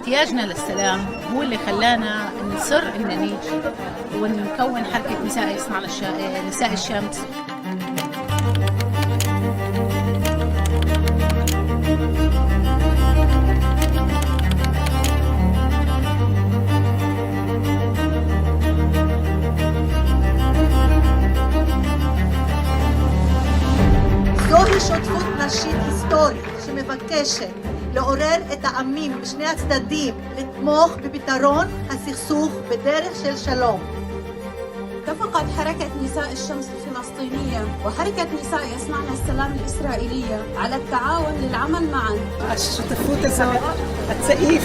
احتياجنا للسلام هو اللي خلانا نصر إن نيجي ونكون حركة نساء يصنع نساء الشمس. זוהי שותפות נשית היסטורית שמבקשת לעורר את העמים בשני הצדדים לתמוך בפתרון הסכסוך בדרך של שלום. اتفقت حركة نساء الشمس الفلسطينية وحركة نساء يصنعن السلام الإسرائيلية على التعاون للعمل معا. השותפות הזאת, הצעיף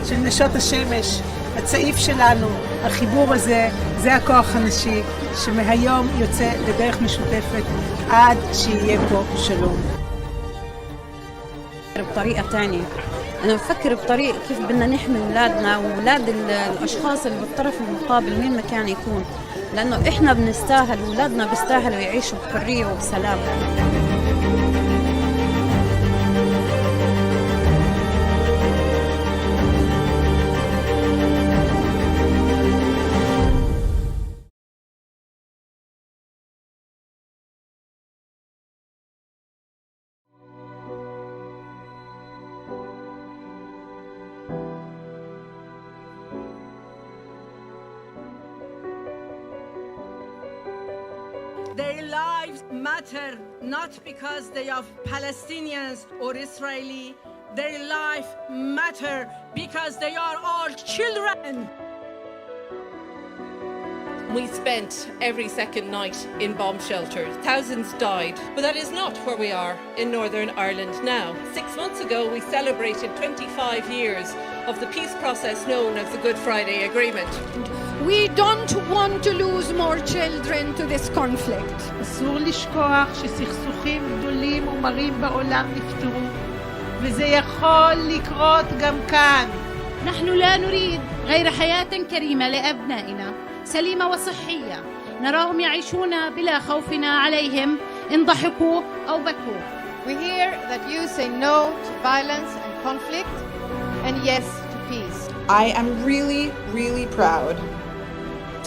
של נשות השמש, הצעיף שלנו, החיבור הזה, זה הכוח הנשי שמהיום יוצא לדרך משותפת עד שיהיה פה שלום. بطريقة تانية أنا بفكر بطريقة كيف بدنا نحمي أولادنا وأولاد الأشخاص اللي بالطرف المقابل مين ما كان يكون، لأنه إحنا بنستاهل وأولادنا بيستاهلوا يعيشوا بحرية وبسلام. Their lives matter not because they are Palestinians or Israeli. Their life matter because they are all children. We spent every second night in bomb shelters. Thousands died. But that is not where we are in Northern Ireland now. 6 months ago, we celebrated 25 years of the peace process known as the Good Friday Agreement. We don't want to lose more children to this conflict. אסור לשכוח שסכסוכים גדולים ומרים בעולם נפתרו, וזה יכול לקרות גם כאן. نحن لا نريد غير حياة كريمة لأبنائنا سليمة وصحية نراهم يعيشون بلا خوف عليهم إن ضحكوا أو بكوا. We hear that you say no to violence and conflict and yes to peace. I am really proud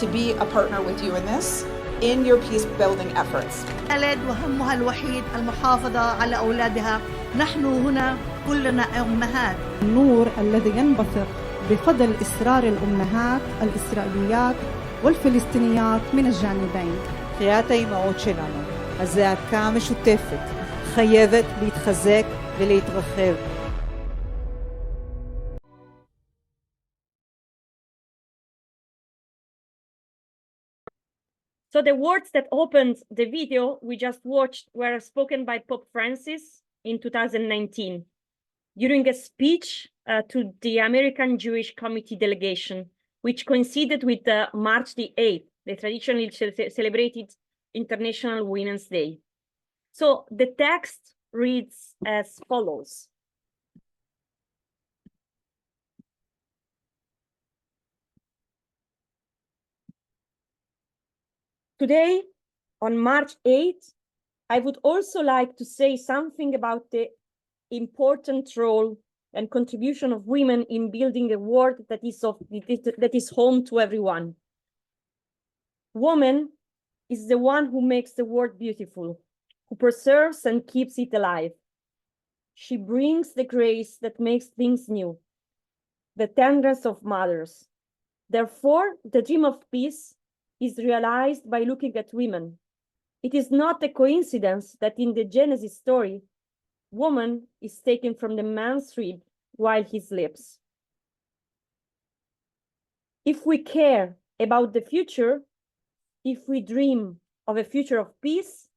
to be a partner with you in this, in your peace building efforts. البلد وهمها الوحيد المحافظة على أولادها. نحن هنا كلنا أمهات. النور الذي ينبثق بفضل إصرار الأمهات الإسرائيليات والفلسطينيات من الجانبين. קריאת האימהות שלנו, הזעקה המשותפת, חייבת להתחזק ולהתרחב. So the words that opened the video we just watched were spoken by Pope Francis in 2019 during a speech to the American Jewish Committee delegation, which coincided with March the 8th, the traditionally celebrated International Women's Day. So the text reads as follows. Today, on March 8th, I would also like to say something about the important role and contribution of women in building a world that is home to everyone. Woman is the one who makes the world beautiful, who preserves and keeps it alive. She brings the grace that makes things new, the tenderness of mothers. Therefore, the dream of peace is realized by looking at women. It is not a coincidence that in the Genesis story, woman is taken from the man's rib while he sleeps. If we care about the future, if we dream of a future of peace,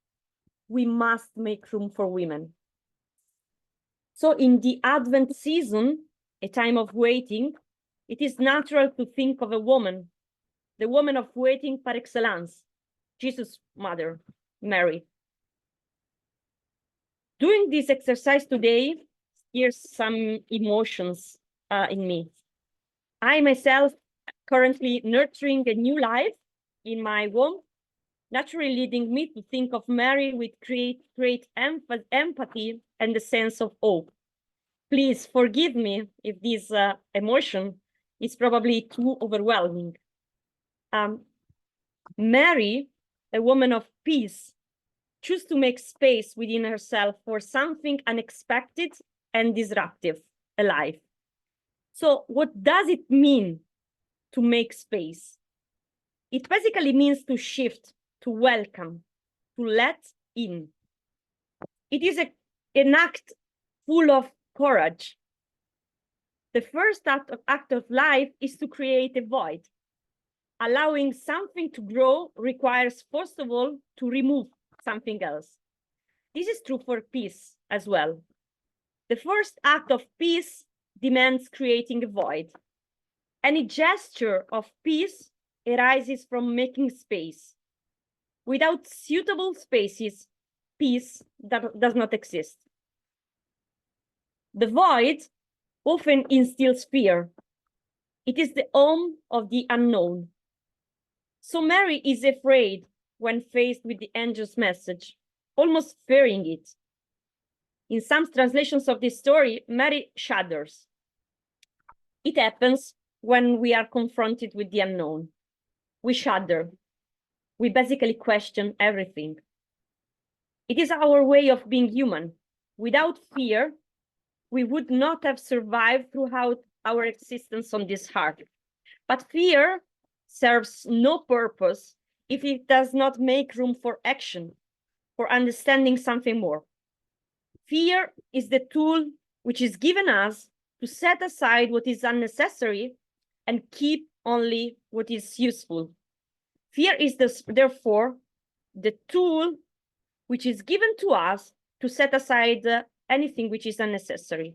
we must make room for women. So in the Advent season, a time of waiting, it is natural to think of a woman, the woman of waiting par excellence, Jesus' mother, Mary. Doing this exercise today, here's some emotions in me. I myself currently nurturing a new life in my womb, naturally leading me to think of Mary with great empathy and a sense of hope. Please forgive me if this emotion is probably too overwhelming. Mary, a woman of peace, chose to make space within herself for something unexpected and disruptive, alive. So what does it mean to make space? It basically means to shift, to welcome, to let in. It is an act full of courage. The first act of life is to create a void. Allowing something to grow requires, first of all, to remove something else. This is true for peace as well. The first act of peace demands creating a void. Any gesture of peace arises from making space. Without suitable spaces, peace does not exist. The void often instills fear. It is the home of the unknown. So Mary is afraid when faced with the angel's message, almost fearing it. In some translations of this story, Mary shudders. It happens when we are confronted with the unknown. We shudder. We basically question everything. It is our way of being human. Without fear, we would not have survived throughout our existence on this earth. But fear serves no purpose if it does not make room for action, for understanding something more. Fear is the tool which is given us to set aside what is unnecessary and keep only what is useful. Fear is therefore the tool which is given to us to set aside anything which is unnecessary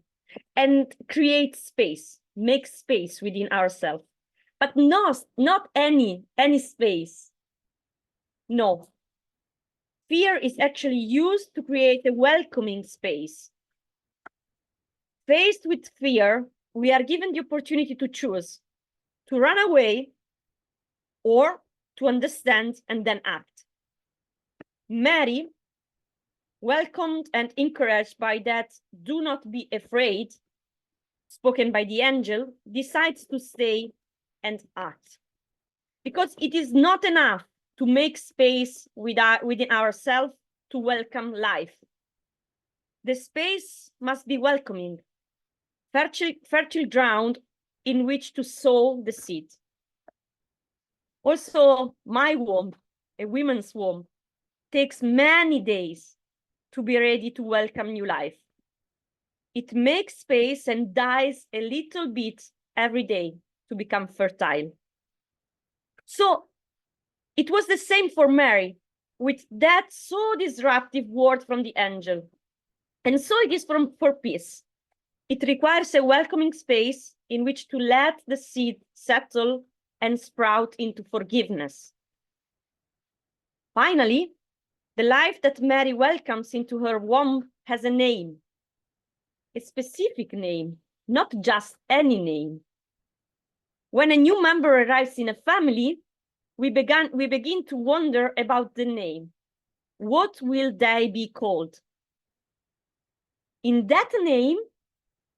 and create space, make space within ourselves. But not any space. No. Fear is actually used to create a welcoming space. Faced with fear, we are given the opportunity to choose, to run away or to understand and then act. Mary, welcomed and encouraged by that "do not be afraid" spoken by the angel, decides to stay and act. Because it is not enough to make space within ourselves to welcome life. The space must be welcoming, fertile ground in which to sow the seed. Also, my womb, a woman's womb, takes many days to be ready to welcome new life. It makes space and dies a little bit every day to become fertile. So it was the same for Mary, with that so disruptive word from the angel. And so it is for peace. It requires a welcoming space in which to let the seed settle and sprout into forgiveness. Finally, the life that Mary welcomes into her womb has a name, a specific name, not just any name. When a new member arrives in a family, we begin to wonder about the name. What will they be called? In that name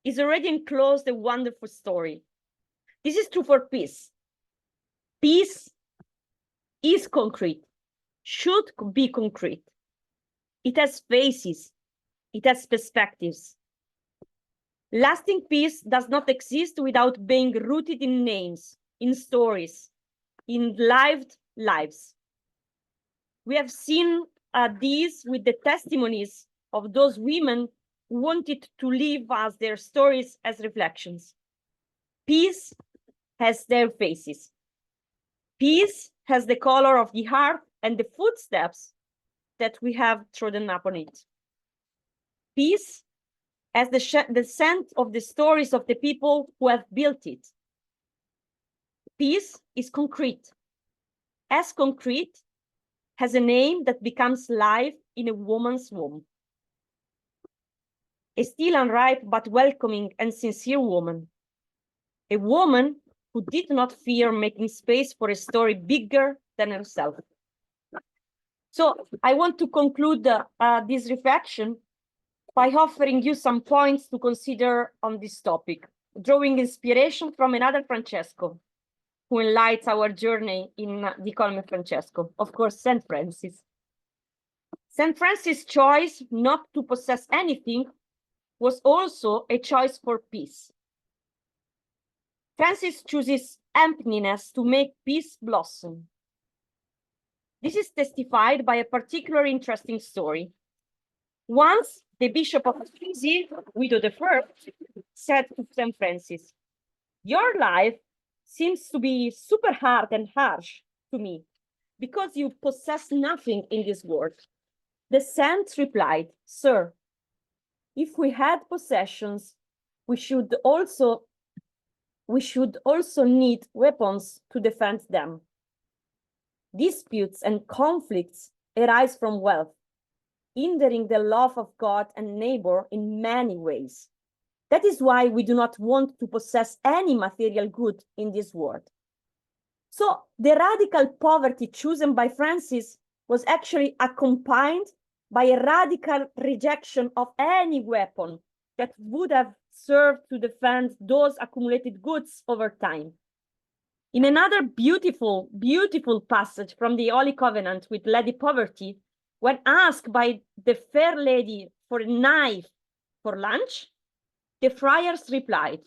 is already enclosed a wonderful story. This is true for peace. Peace is concrete, should be concrete. It has faces, it has perspectives. Lasting peace does not exist without being rooted in names, in stories, in lived lives. We have seen these with the testimonies of those women who wanted to leave us their stories as reflections. Peace has their faces. Peace has the color of the heart and the footsteps that we have trodden upon it. Peace has the scent of the stories of the people who have built it. Peace is concrete. As concrete, has a name that becomes life in a woman's womb. A still unripe but welcoming and sincere woman. A woman who did not fear making space for a story bigger than herself. So I want to conclude this reflection by offering you some points to consider on this topic, drawing inspiration from another Francesco, who enlightens our journey in the Colme Francesco, of course, St. Francis. St. Francis' choice not to possess anything was also a choice for peace. Francis chooses emptiness to make peace blossom. This is testified by a particularly interesting story. Once, the Bishop of Assisi, Guido I, said to St. Francis, "Your life seems to be super hard and harsh to me because you possess nothing in this world." The saint replied, "Sir, if we had possessions, we should also need weapons to defend them. Disputes and conflicts arise from wealth, hindering the love of God and neighbor in many ways. That is why we do not want to possess any material good in this world." So the radical poverty chosen by Francis was actually accompanied by a radical rejection of any weapon that would have served to defend those accumulated goods over time. In another beautiful, beautiful passage from the Holy Covenant with Lady Poverty, when asked by the fair lady for a knife for lunch, the friars replied,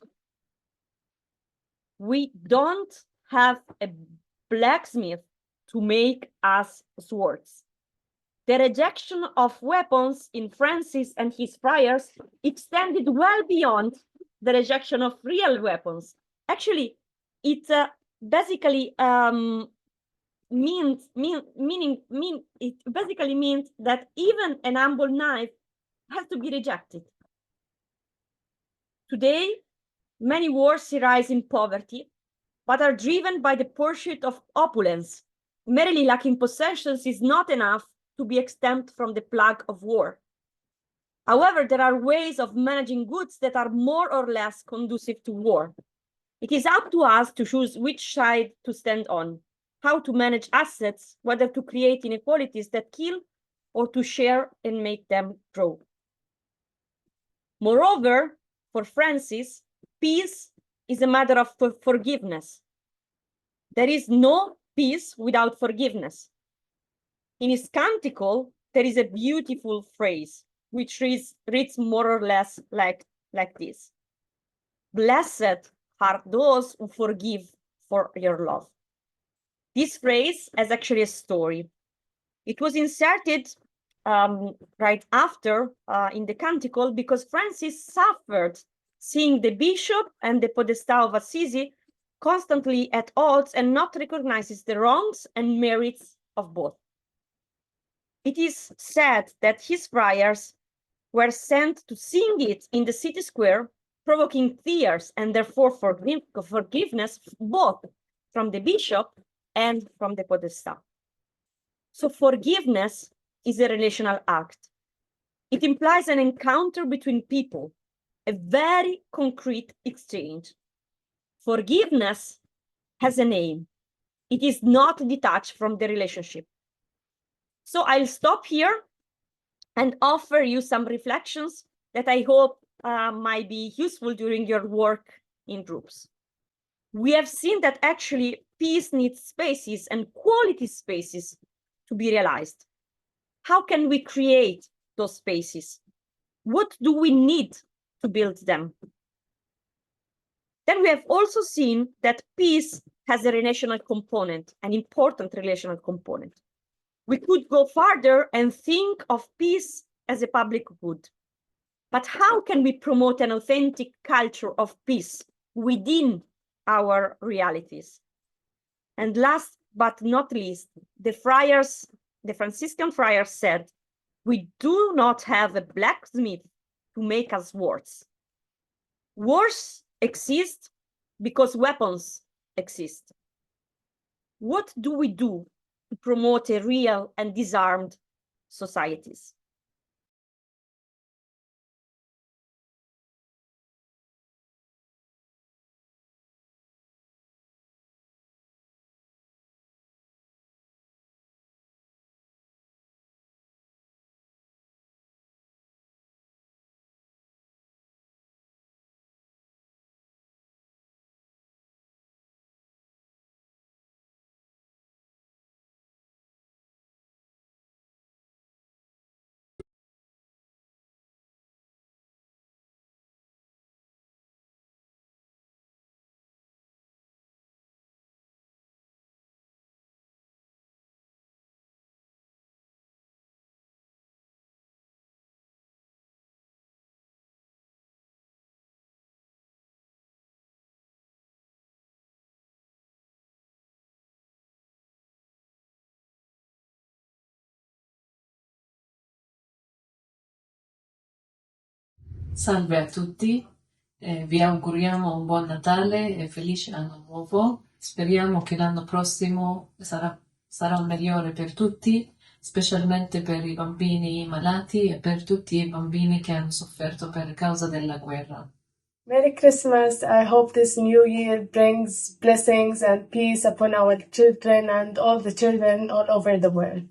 "We don't have a blacksmith to make us swords." The rejection of weapons in Francis and his friars extended well beyond the rejection of real weapons. Actually, it basically means that even an humble knife has to be rejected. Today, many wars arise in poverty, but are driven by the pursuit of opulence. Merely lacking possessions is not enough to be exempt from the plague of war. However, there are ways of managing goods that are more or less conducive to war. It is up to us to choose which side to stand on, how to manage assets, whether to create inequalities that kill or to share and make them grow. Moreover, for Francis, peace is a matter of forgiveness. There is no peace without forgiveness. In his canticle, there is a beautiful phrase which reads more or less like this: "Blessed are those who forgive for your love." This phrase has actually a story. It was inserted right after in the canticle because Francis suffered seeing the bishop and the podesta of Assisi constantly at odds and not recognizes the wrongs and merits of both. It is said that his friars were sent to sing it in the city square, provoking tears and therefore forgiveness both from the bishop and from the podesta. So forgiveness is a relational act. It implies an encounter between people, a very concrete exchange. Forgiveness has a name. It is not detached from the relationship. So I'll stop here and offer you some reflections that I hope might be useful during your work in groups. We have seen that actually peace needs spaces and quality spaces to be realized. How can we create those spaces? What do we need to build them? Then we have also seen that peace has a relational component, an important relational component. We could go further and think of peace as a public good. But how can we promote an authentic culture of peace within our realities? And last but not least, the Franciscan friars said, "We do not have a blacksmith to make us swords. Wars exist because weapons exist. What do we do to promote a real and disarmed societies?" Salve a tutti, vi auguriamo un buon Natale e felice anno nuovo. Speriamo che l'anno prossimo sarà migliore per tutti, specialmente per i bambini malati e per tutti i bambini che hanno sofferto per causa della guerra. Merry Christmas. I hope this new year brings blessings and peace upon our children and all the children all over the world.